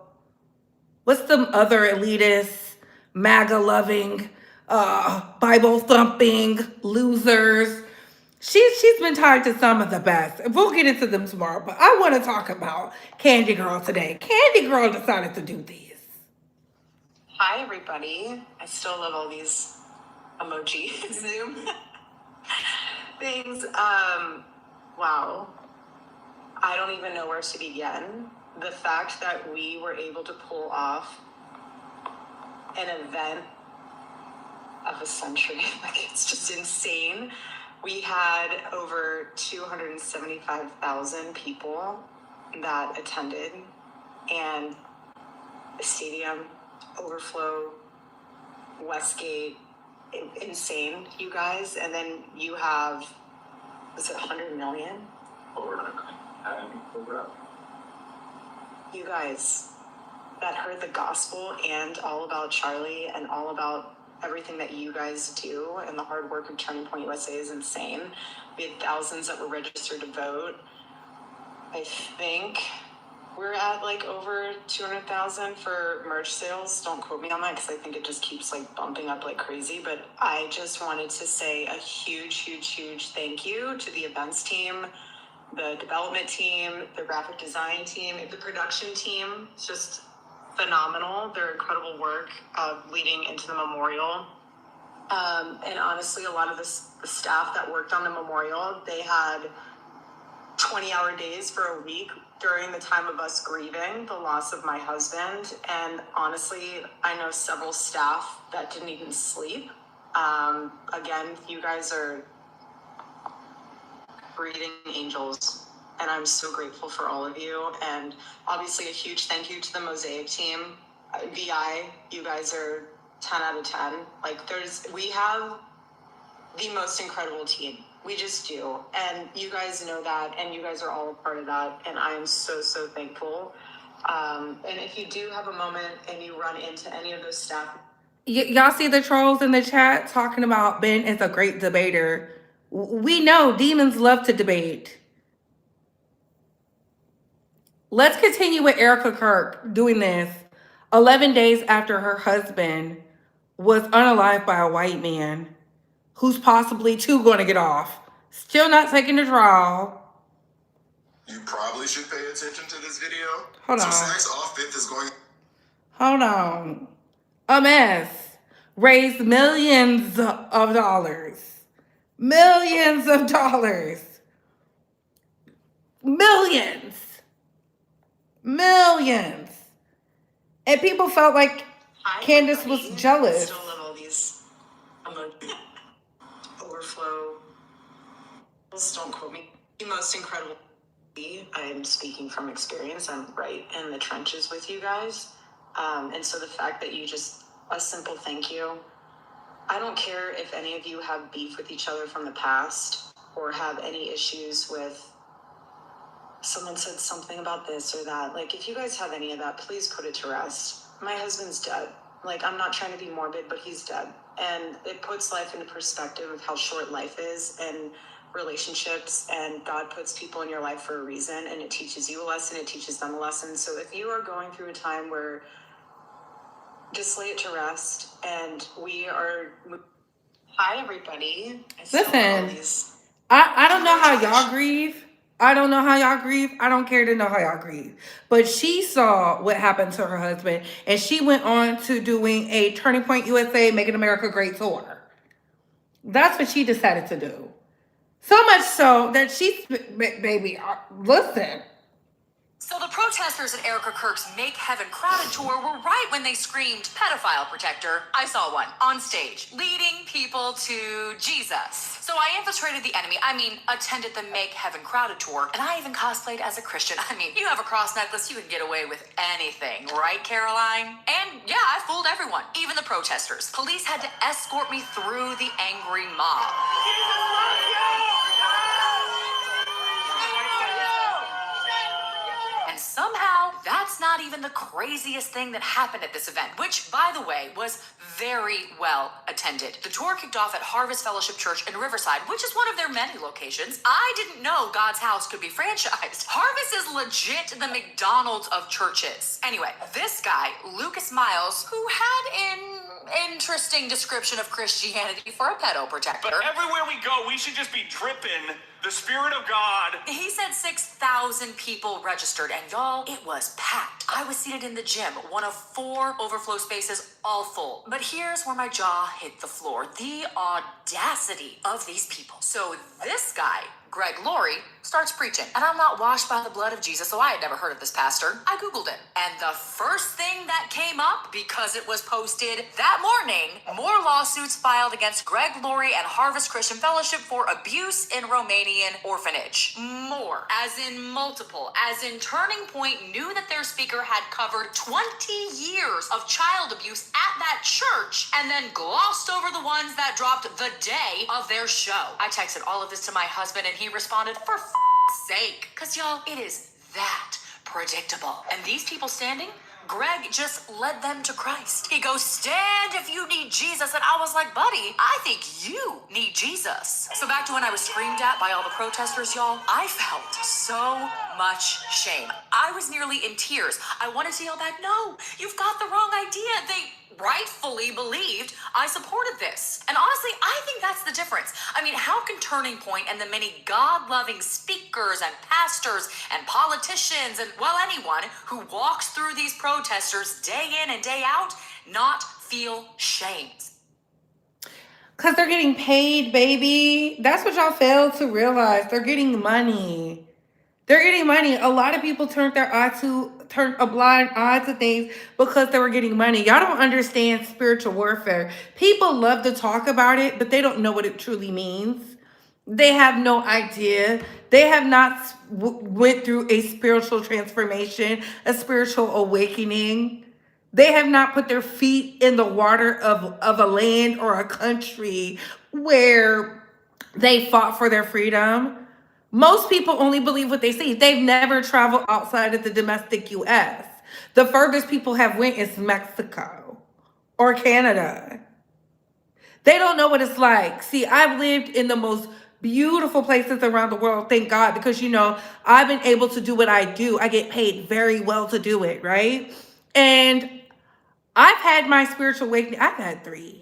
What's the other elitist, MAGA loving, Bible thumping losers? She's been tied to some of the best. We'll get into them tomorrow, but I want to talk about Candy Girl today. Candy Girl decided to do these. Hi, everybody. I still love all these emoji Zoom things. Wow. I don't even know where to begin. The fact that we were able to pull off an event of a century, like, it's just insane. We had over 275,000 people that attended, and the stadium, overflow, Westgate, insane, you guys. And then you have, was it 100 million? Over. You guys that heard the gospel and all about Charlie and all about everything that you guys do and the hard work of Turning Point USA is insane. We had thousands that were registered to vote. I think we're at like over 200,000 for merch sales. Don't quote me on that because I think it just keeps like bumping up like crazy. But I just wanted to say a huge thank you to the events team, the development team, the graphic design team, the production team. It's just phenomenal. Their incredible work leading into the memorial. And honestly, a lot of the staff that worked on the memorial, they had 20-hour days for a week during the time of us grieving the loss of my husband. And honestly, I know several staff that didn't even sleep. Again, you guys are breathing angels, and I'm so grateful for all of you. And obviously a huge thank you to the Mosaic team. VI, you guys are 10 out of 10. Like, we have the most incredible team. We just do. And you guys know that, and you guys are all a part of that. And I am so thankful. And if you do have a moment and you run into any of those staff. Y'all see the trolls in the chat talking about Ben is a great debater. We know demons love to debate. Let's continue with Erika Kirk doing this 11 days after her husband was unalived by a white man who's possibly too going to get off. Still not taking the trial. You probably should pay attention to this video. Hold on. Saks Off Fifth is going. Hold on. A mess. Raised millions of dollars. Millions of dollars. Millions. And people felt like Candace was jealous. Still love all all these emotions overflow. Don't quote me. The most incredible. I'm speaking from experience. I'm right in the trenches with you guys. And so the fact that you just, a simple thank you. I don't care if any of you have beef with each other from the past or have any issues with someone said something about this or that. Like, if you guys have any of that, please put it to rest. My husband's dead. Like, I'm not trying to be morbid, but he's dead. And it puts life into perspective of how short life is and relationships, and God puts people in your life for a reason, and it teaches you a lesson, it teaches them a lesson. So if you are going through a time where, just lay it to rest, and we are... Hi, everybody. Listen, I don't know how y'all grieve. I don't know how y'all grieve. I don't care to know how y'all grieve. But she saw what happened to her husband, and she went on to doing a Turning Point USA Making America Great tour. That's what she decided to do. So much so that she's, baby, listen. So the protesters at Erika Kirk's Make Heaven Crowded tour were right when they screamed pedophile protector. I saw one on stage, leading people to Jesus. So I infiltrated the enemy. Attended the Make Heaven Crowded tour, and I even cosplayed as a Christian. You have a cross necklace, you can get away with anything, right, Caroline? And yeah, I fooled everyone, even the protesters. Police had to escort me through the angry mob. And somehow, that's not even the craziest thing that happened at this event, which, by the way, was very well attended. The tour kicked off at Harvest Fellowship Church in Riverside, which is one of their many locations. I didn't know God's house could be franchised. Harvest is legit the McDonald's of churches. Anyway, this guy, Lucas Miles, who had an interesting description of Christianity for a pedo protector. But everywhere we go, we should just be dripping the Spirit of God. He said 6,000 people registered, and y'all, it was packed. I was seated in the gym, one of 4 overflow spaces, all full. But here's where my jaw hit the floor. The audacity of these people. So this guy, Greg Laurie, starts preaching. And I'm not washed by the blood of Jesus, so I had never heard of this pastor. I Googled him. And the first thing that came up, because it was posted that morning, more lawsuits filed against Greg Laurie and Harvest Christian Fellowship for abuse in Romanian orphanage. More, as in multiple, as in Turning Point knew that their speaker had covered 20 years of child abuse at that church and then glossed over the ones that dropped the day of their show. I texted all of this to my husband, and he responded, for sake, because y'all, it is that predictable. And these people standing, Greg just led them to Christ. He goes, stand if you need Jesus. And I was like, buddy, I think you need Jesus. So back to when I was screamed at by all the protesters, y'all, I felt so much shame. I was nearly in tears. I wanted to yell back, no, you've got the wrong idea. They rightfully believed I supported this. And honestly, I think that's the difference. How can Turning Point and the many God-loving speakers and pastors and politicians and, well, anyone who walks through these protesters day in and day out not feel shame? Because they're getting paid, baby. That's what y'all fail to realize. They're getting money. They're getting money. A lot of people turned a blind eye to things because they were getting money. Y'all don't understand spiritual warfare. People love to talk about it, but they don't know what it truly means. They have no idea. They have not went through a spiritual transformation, a spiritual awakening. They have not put their feet in the water of a land or a country where they fought for their freedom. Most people only believe what they see. They've never traveled outside of the domestic U.S. The furthest people have went is Mexico or Canada. They don't know what it's like. See, I've lived in the most beautiful places around the world, thank God, because, I've been able to do what I do. I get paid very well to do it, right? And I've had my spiritual awakening. I've had 3.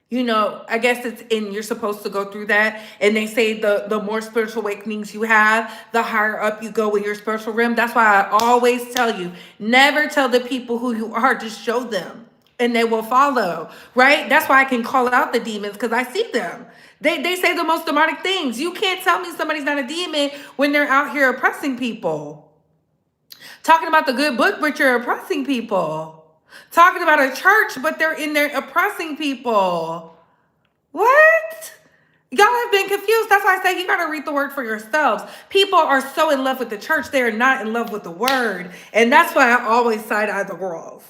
I guess you're supposed to go through that. And they say the more spiritual awakenings you have, the higher up you go in your spiritual realm. That's why I always tell you, never tell the people who you are, just show them and they will follow, right? That's why I can call out the demons, because I see them. They say the most demonic things. You can't tell me somebody's not a demon when they're out here oppressing people. Talking about the good book, but you're oppressing people. Talking about a church, but they're in there oppressing people. What? Y'all have been confused. That's why I say you got to read the word for yourselves. People are so in love with the church, they are not in love with the word. And that's why I always side eye the girls.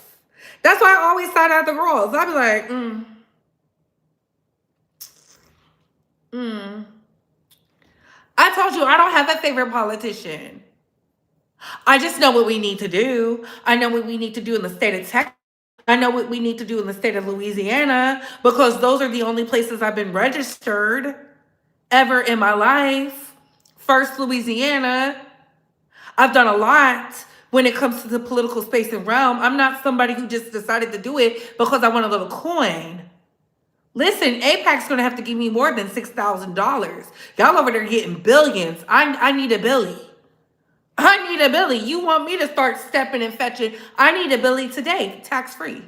That's why I always side eye the girls. I be like, I told you I don't have a favorite politician. I just know what we need to do. I know what we need to do in the state of Texas. I know what we need to do in the state of Louisiana because those are the only places I've been registered ever in my life. First, Louisiana. I've done a lot when it comes to the political space and realm. I'm not somebody who just decided to do it because I want a little coin. Listen, APAC's going to have to give me more than $6,000. Y'all over there getting billions. I need a Billy. I need a Billy. You want me to start stepping and fetching? I need a Billy today, tax-free.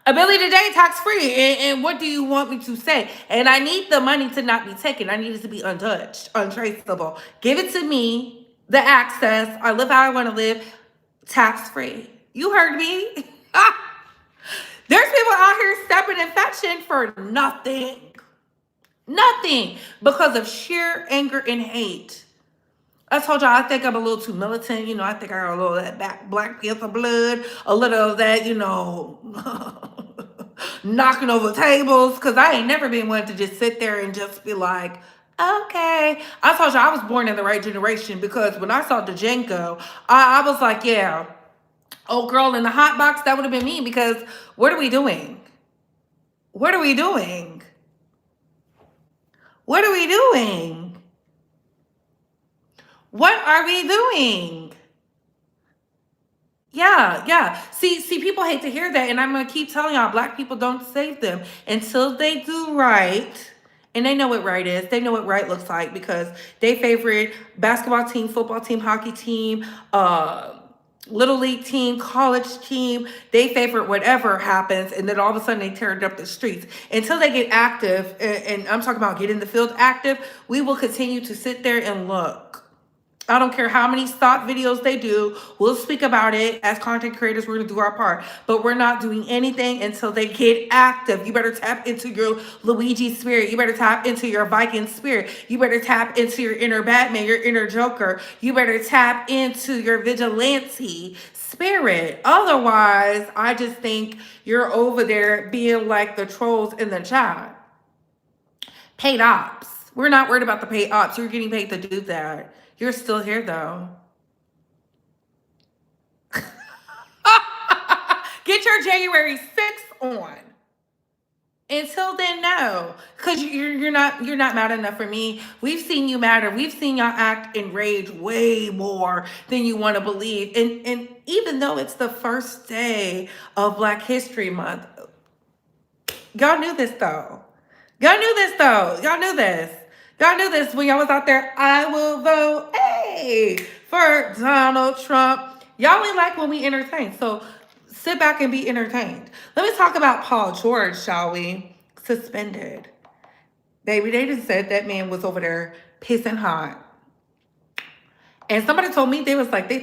A Billy today, tax-free. And what do you want me to say? And I need the money to not be taken. I need it to be untouched, untraceable. Give it to me, the access. I live how I want to live, tax-free. You heard me. There's people out here stepping and fetching for nothing. Nothing. Because of sheer anger and hate. I told y'all I think I'm a little too militant. I think I got a little of that Black Panther blood. A little of that, knocking over tables. Because I ain't never been one to just sit there and just be like, okay. I told y'all I was born in the right generation. Because when I saw Django, I was like, yeah. Old girl in the hot box, that would have been me. Because what are we doing? What are we doing? What are we doing? What are we doing? Yeah. See, people hate to hear that, and I'm gonna keep telling y'all, Black people don't save them until they do right. And they know what right is. They know what right looks like because they favorite basketball team, football team, hockey team, little league team, college team, they favorite whatever happens, and then all of a sudden they tear it up the streets. Until they get active, and I'm talking about get in the field active, we will continue to sit there and look. I don't care how many stock videos they do. We'll speak about it. As content creators, we're going to do our part. But we're not doing anything until they get active. You better tap into your Luigi spirit. You better tap into your Viking spirit. You better tap into your inner Batman, your inner Joker. You better tap into your vigilante spirit. Otherwise, I just think you're over there being like the trolls in the chat. Paid ops. We're not worried about the paid ops. You're getting paid to do that. You're still here, though. Get your January 6th on. Until then, no. Because you're not mad enough for me. We've seen you matter. We've seen y'all act in rage way more than you want to believe. And even though it's the first day of Black History Month, y'all knew this, though. Y'all knew this when y'all was out there. I will vote, for Donald Trump. Y'all ain't like when we entertain. So sit back and be entertained. Let me talk about Paul George, shall we? Suspended. Baby, they just said that man was over there pissing hot. And somebody told me they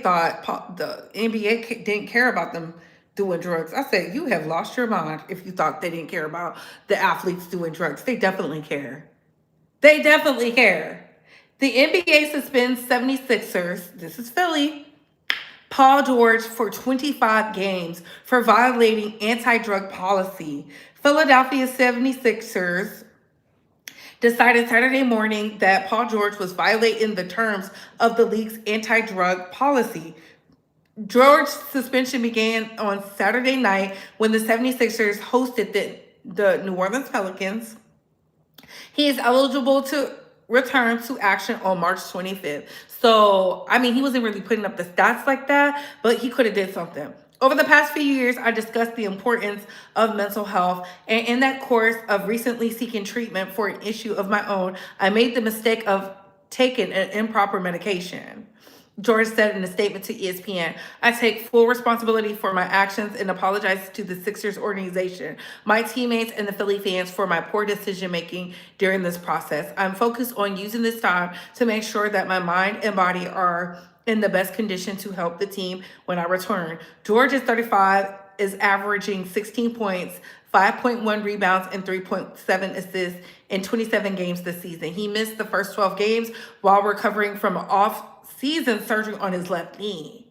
thought the NBA didn't care about them doing drugs. I said, you have lost your mind if you thought they didn't care about the athletes doing drugs. They definitely care. They definitely care. The NBA suspends 76ers, this is Philly, Paul George for 25 games for violating anti-drug policy. Philadelphia 76ers decided Saturday morning that Paul George was violating the terms of the league's anti-drug policy. George's suspension began on Saturday night when the 76ers hosted the New Orleans Pelicans. He is eligible to return to action on March 25th. So, I mean, he wasn't really putting up the stats like that, but he could have did something. Over the past few years, I discussed the importance of mental health. And in that course of recently seeking treatment for an issue of my own, I made the mistake of taking an improper medication. George said in a statement to ESPN, I take full responsibility for my actions and apologize to the Sixers organization, my teammates, and the Philly fans for my poor decision-making during this process. I'm focused on using this time to make sure that my mind and body are in the best condition to help the team when I return. George is 35, is averaging 16 points, 5.1 rebounds, and 3.7 assists in 27 games this season. He missed the first 12 games while recovering from an off-season surgery on his left knee.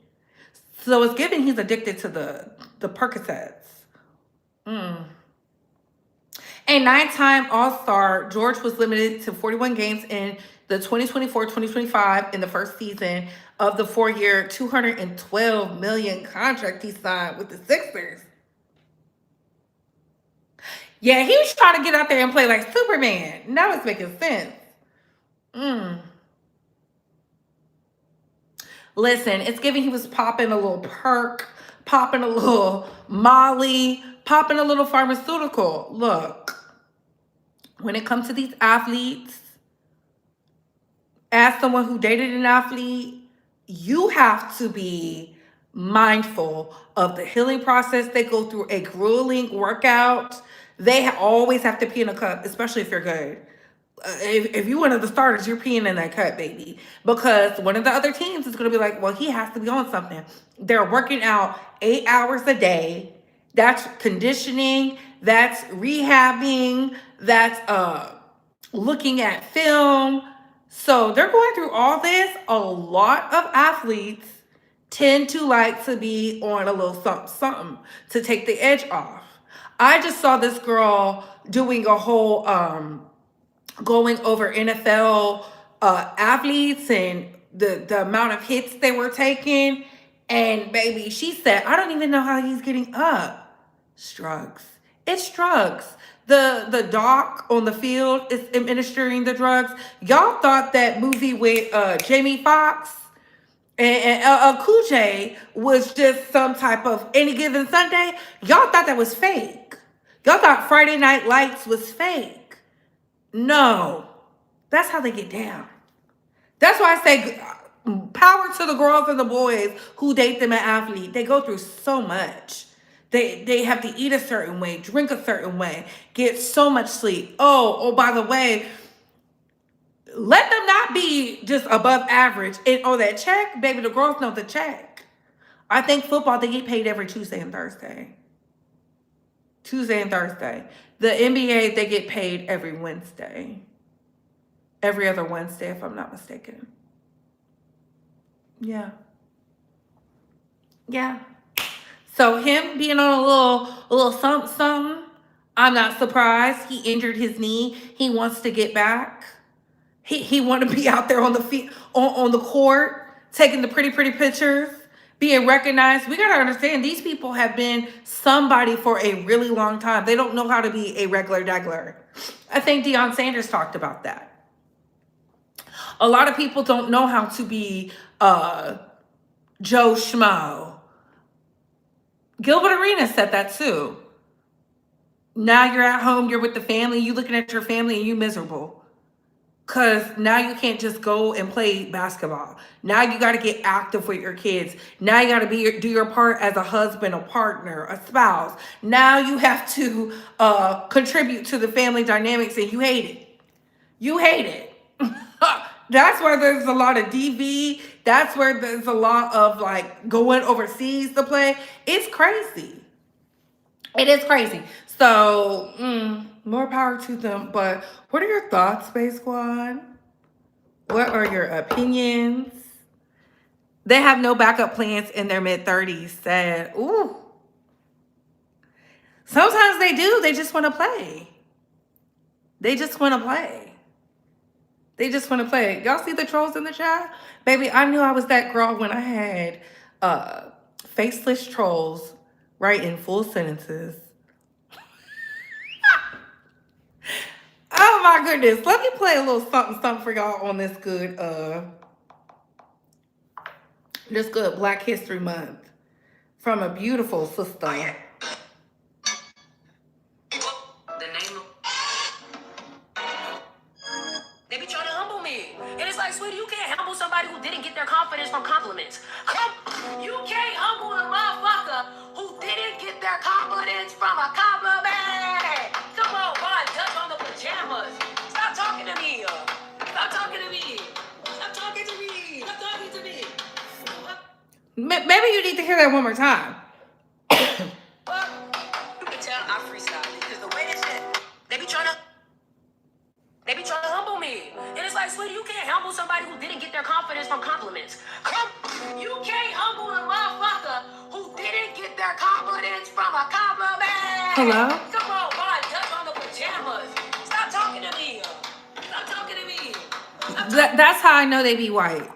So it's given he's addicted to the Percocets. A 9-time All-Star, George was limited to 41 games in the 2024-2025 in the first season of the 4-year, $212 million contract he signed with the Sixers. Yeah, he was trying to get out there and play like Superman. Now it's making sense. Listen, it's giving he was popping a little perk, popping a little Molly, popping a little pharmaceutical. Look, when it comes to these athletes, as someone who dated an athlete, you have to be mindful of the healing process. They go through a grueling workout. They always have to pee in a cup, especially if you're good. If you're one of the starters, you're peeing in that cup, baby. Because one of the other teams is going to be like, well, he has to be on something. They're working out 8 hours a day. That's conditioning. That's rehabbing. That's looking at film. So they're going through all this. A lot of athletes tend to like to be on a little something to take the edge off. I just saw this girl doing a whole going over NFL athletes and the amount of hits they were taking. And baby, she said, I don't even know how he's getting up. It's drugs. It's drugs. The doc on the field is administering the drugs. Y'all thought that movie with Jamie Foxx and Couture was just some type of Any Given Sunday. Y'all thought that was fake. Y'all thought Friday Night Lights was fake. No, that's how they get down. That's why I say power to the girls and the boys who date them an athlete. They go through so much. They have to eat a certain way, drink a certain way, get so much sleep. Oh, by the way, let them not be just above average. And that check, baby, the girls know the check. I think football, they get paid every Tuesday and Thursday. Tuesday and Thursday. The NBA, they get paid every Wednesday. Every other Wednesday, if I'm not mistaken. Yeah. Yeah. So him being on a little something, I'm not surprised. He injured his knee. He wants to get back. He want to be out there on the field, on the court, taking the pretty pictures, being recognized. We got to understand these people have been somebody for a really long time. They don't know how to be a regular degler. I think Deion Sanders talked about that. A lot of people don't know how to be Joe Schmo. Gilbert Arenas said that too. Now you're at home, you're with the family, you looking at your family and you miserable. Because now you can't just go and play basketball. Now you got to get active with your kids. Now you got to do your part as a husband, a partner, a spouse. Now you have to contribute to the family dynamics and you hate it. You hate it. That's where there's a lot of DV. That's where there's a lot of like going overseas to play. It's crazy. It is crazy. So, more power to them. But what are your thoughts, Space Squad? What are your opinions? They have no backup plans in their mid-30s. Said, ooh. Sometimes they do. They just want to play. They just want to play. They just want to play. Y'all see the trolls in the chat? Baby, I knew I was that girl when I had faceless trolls writing full sentences. Oh my goodness. Let me play a little something for y'all on this good Black History Month from a beautiful sister. They be trying to humble me. And it's like, sweetie, you can't humble somebody who didn't get their confidence from compliments. You can't humble a motherfucker who didn't get their confidence from a compliment. Come on, boy, touch on the pajamas. Stop talking to me. Stop talking to me. Stop talking to me. Stop talking to me. Maybe you need to hear that one more time. Well, you can tell I freestyle because the way they be trying to humble me. And it's like, sweetie, you can't humble somebody who didn't get their confidence from compliments. You can't humble a motherfucker who didn't get their confidence from a compliment. Hello? Come on, boy, touch on the pajamas. Stop talking to me. Stop talking to me. That's how I know they be white.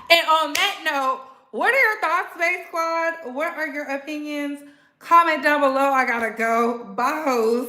And on that note, what are your thoughts, Space Squad? What are your opinions? Comment down below. I gotta go. Bye, hoes.